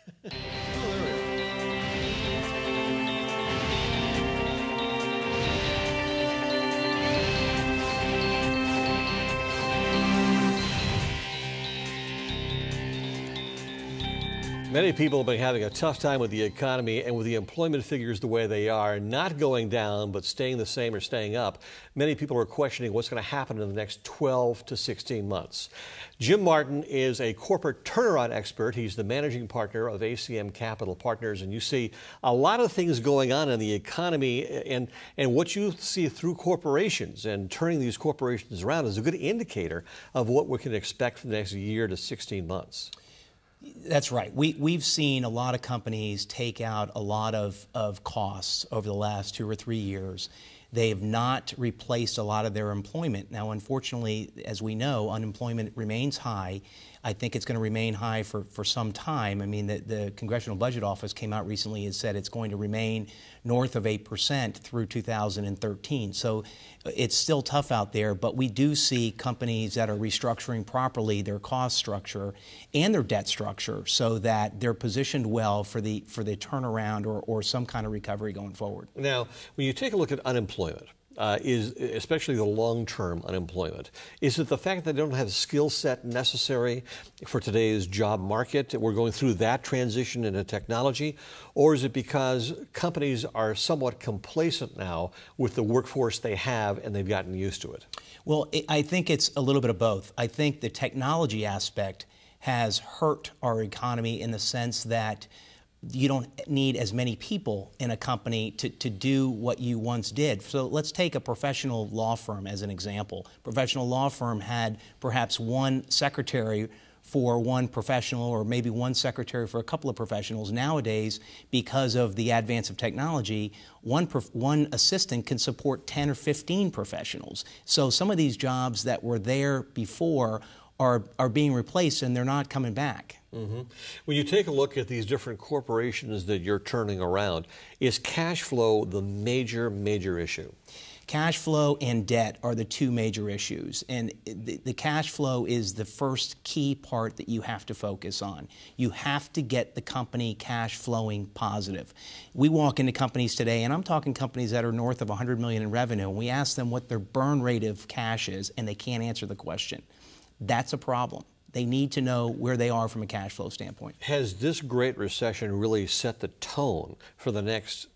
Oh, there we are. Many people have been having a tough time with the economy and with the employment figures the way they are, not going down, but staying the same or staying up. Many people are questioning what's going to happen in the next 12 to 16 months. Jim Martin is a corporate turnaround expert. He's the managing partner of ACM Capital Partners, and you see a lot of things going on in the economy, and what you see through corporations and turning these corporations around is a good indicator of what we can expect for the next year to 16 months. That's right. We've seen a lot of companies take out a lot of costs over the last 2 or 3 years. They have not replaced a lot of their employment. Now, unfortunately, as we know, unemployment remains high. I think it's going to remain high for some time. I mean, the Congressional Budget Office came out recently and said it's going to remain north of 8% through 2013. So it's still tough out there, but we do see companies that are restructuring properly their cost structure and their debt structure so that they're positioned well for the turnaround or some kind of recovery going forward. Now, when you take a look at unemployment, especially the long-term unemployment, is it the fact that they don't have the skill set necessary for today's job market? We're going through that transition into technology, or is it because companies are somewhat complacent now with the workforce they have and they've gotten used to it? Well, I think it's a little bit of both. I think the technology aspect has hurt our economy in the sense that you don't need as many people in a company to do what you once did. So let's take a professional law firm as an example. Professional law firm had perhaps one secretary for one professional or maybe one secretary for a couple of professionals. Nowadays, because of the advance of technology, one assistant can support 10 or 15 professionals. So some of these jobs that were there before are being replaced and they're not coming back. Mm-hmm. When you take a look at these different corporations that you're turning around, is cash flow the major issue? Cash flow and debt are the two major issues, and the cash flow is the first key part that you have to focus on. You have to get the company cash flowing positive. We walk into companies today, and I'm talking companies that are north of $100 million in revenue, and we ask them what their burn rate of cash is, and they can't answer the question. That's a problem. They need to know where they are from a cash flow standpoint. Has this great recession really set the tone for the next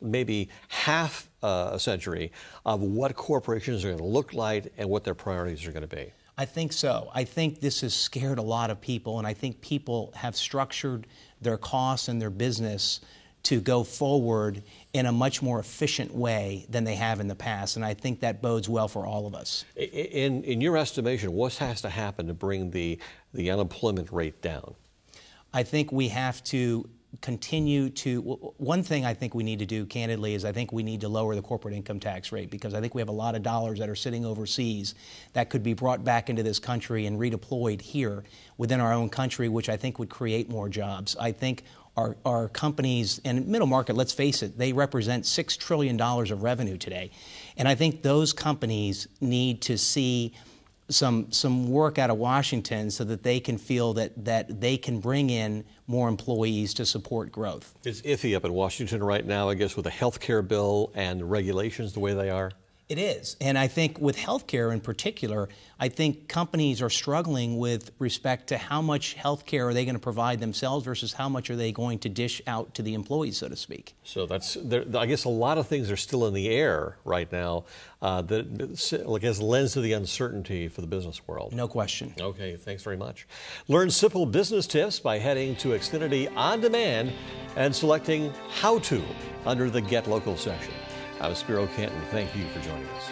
maybe half a century of what corporations are going to look like and what their priorities are going to be? I think so. I think this has scared a lot of people, and I think people have structured their costs and their business to go forward in a much more efficient way than they have in the past, and I think that bodes well for all of us. In your estimation, what has to happen to bring the unemployment rate down? I think we have to continue to, one thing I think we need to do, candidly, is I think we need to lower the corporate income tax rate, because I think we have a lot of dollars that are sitting overseas that could be brought back into this country and redeployed here within our own country, which I think would create more jobs. I think our companies and middle market, let's face it, they represent $6 trillion of revenue today. And I think those companies need to see some work out of Washington so that they can feel that they can bring in more employees to support growth. It's iffy up in Washington right now, I guess, with the health care bill and regulations the way they are. It is. And I think with healthcare in particular, I think companies are struggling with respect to how much healthcare are they going to provide themselves versus how much are they going to dish out to the employees, so to speak. So I guess a lot of things are still in the air right now that I guess lends to the uncertainty for the business world. No question. Okay, thanks very much. Learn simple business tips by heading to Xfinity On Demand and selecting How To under the Get Local section. I'm Spero Canton. Thank you for joining us.